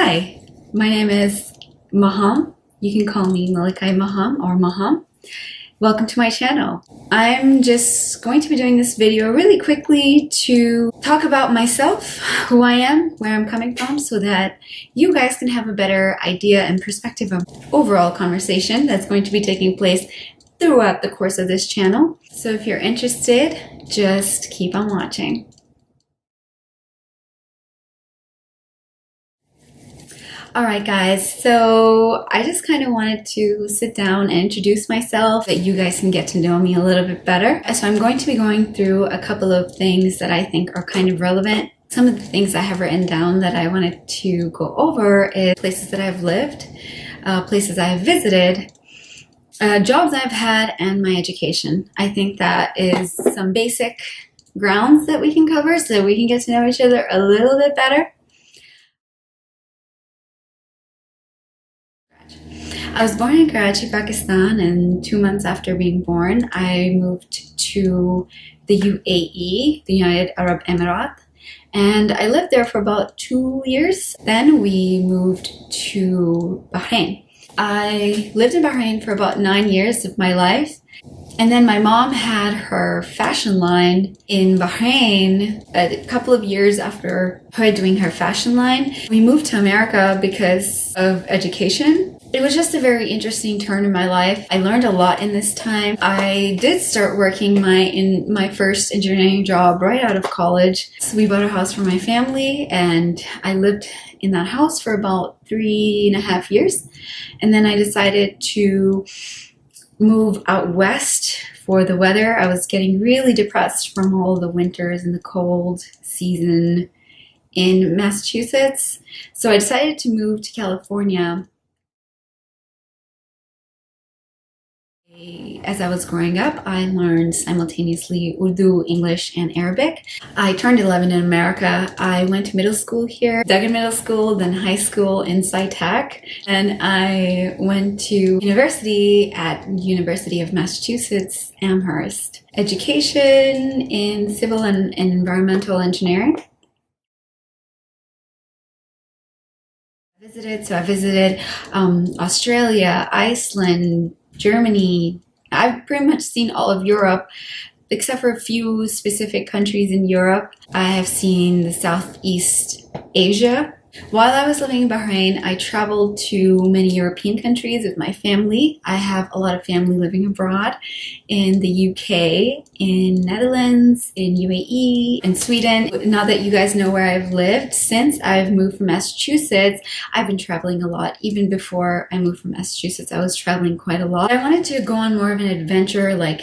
Hi, my name is Maham. You can call me Malakai Maham or Maham. Welcome to my channel. I'm just going to be doing this video really quickly to talk about myself, who I am, where I'm coming from, so that you guys can have a better idea and perspective of overall conversation that's going to be taking place throughout the course of this channel. So if you're interested, just keep on watching. Alright guys, so I just kind of wanted to sit down and introduce myself so that you guys can get to know me a little bit better. So I'm going to be going through a couple of things that I think are kind of relevant. Some of the things I have written down that I wanted to go over is places that I've lived, places I have visited, jobs I've had, and my education. I think that is some basic grounds that we can cover so that we can get to know each other a little bit better. I was born in Karachi, Pakistan, and 2 months after being born, I moved to the UAE, the United Arab Emirates, and I lived there for about 2 years. Then we moved to Bahrain. I lived in Bahrain for about 9 years of my life. And then my mom had her fashion line in Bahrain a couple of years after her doing her fashion line. We moved to America because of education. It was just a very interesting turn in my life. I learned a lot in this time. I did start working in my first engineering job right out of college. So we bought a house for my family and I lived in that house for about 3.5 years. And then I decided to move out west for the weather. I was getting really depressed from all the winters and the cold season in Massachusetts. So I decided to move to California. As I was growing up, I learned simultaneously Urdu, English, and Arabic. I turned 11 in America. I went to middle school here, Duggan Middle School, then high school in SciTech, and I went to university at University of Massachusetts, Amherst. Education in civil and environmental engineering. I visited Australia, Iceland, Germany. I've pretty much seen all of Europe, except for a few specific countries in Europe. I have seen the Southeast Asia. While I was living in Bahrain, I traveled to many European countries with my family. I have a lot of family living abroad in the UK, in Netherlands, in UAE, in Sweden. Now that you guys know where I've lived, since I've moved from Massachusetts, I've been traveling a lot. Even before I moved from Massachusetts, I was traveling quite a lot. I wanted to go on more of an adventure, like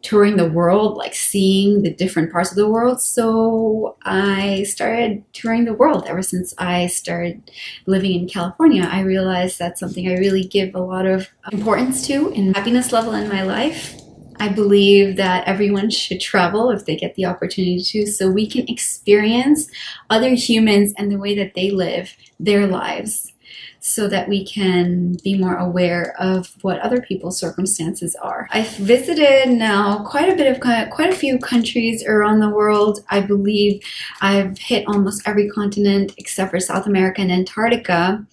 touring the world, like seeing the different parts of the world. So I started touring the world. Ever since I started living in California, I realized that's something I really give a lot of importance to and happiness level in my life. I believe that everyone should travel if they get the opportunity to, so we can experience other humans and the way that they live their lives, so that we can be more aware of what other people's circumstances are. I've visited now quite a few countries around the world. I believe I've hit almost every continent except for South America and Antarctica.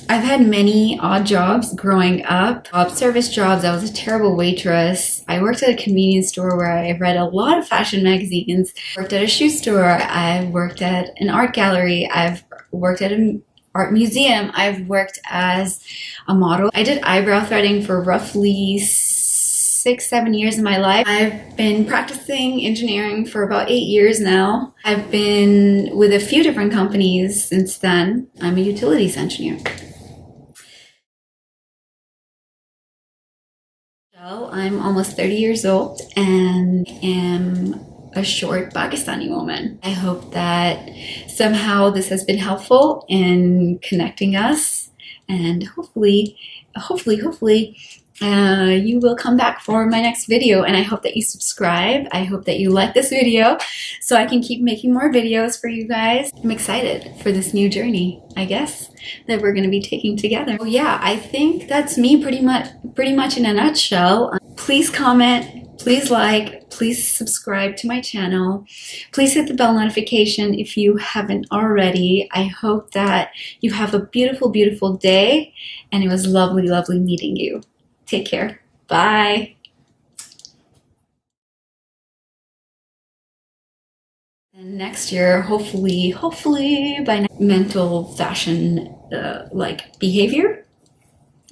I've had many odd jobs growing up. Service jobs. I was a terrible waitress. I worked at a convenience store where I read a lot of fashion magazines. Worked at a shoe store. I worked at an art gallery. I've worked at an art museum. I've worked as a model. I did eyebrow threading for roughly 6-7 years of my life. I've been practicing engineering for about 8 years now. I've been with a few different companies since then. I'm a utilities engineer. I'm almost 30 years old and am a short Pakistani woman. I hope that somehow this has been helpful in connecting us, and hopefully you will come back for my next video, and I hope that you subscribe. I hope that you like this video so I can keep making more videos for you guys. I'm excited for this new journey, I guess, that we're going to be taking together. So yeah, I think that's me pretty much in a nutshell. Please comment, Please like, please subscribe to my channel. Please hit the bell notification if you haven't already. I hope that you have a beautiful, beautiful day, and it was lovely, lovely meeting you. Take care. Bye. And next year, hopefully by mental fashion,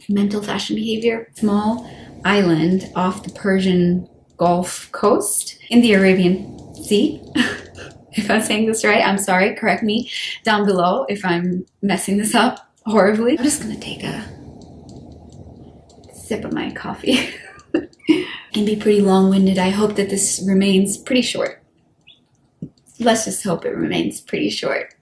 mental fashion behavior, small island off the Persian Gulf coast in the Arabian Sea. If I'm saying this right, I'm sorry, correct me down below if I'm messing this up horribly. I'm just gonna take a sip of my coffee and be pretty long-winded. I hope that this remains pretty short. Let's just hope it remains pretty short.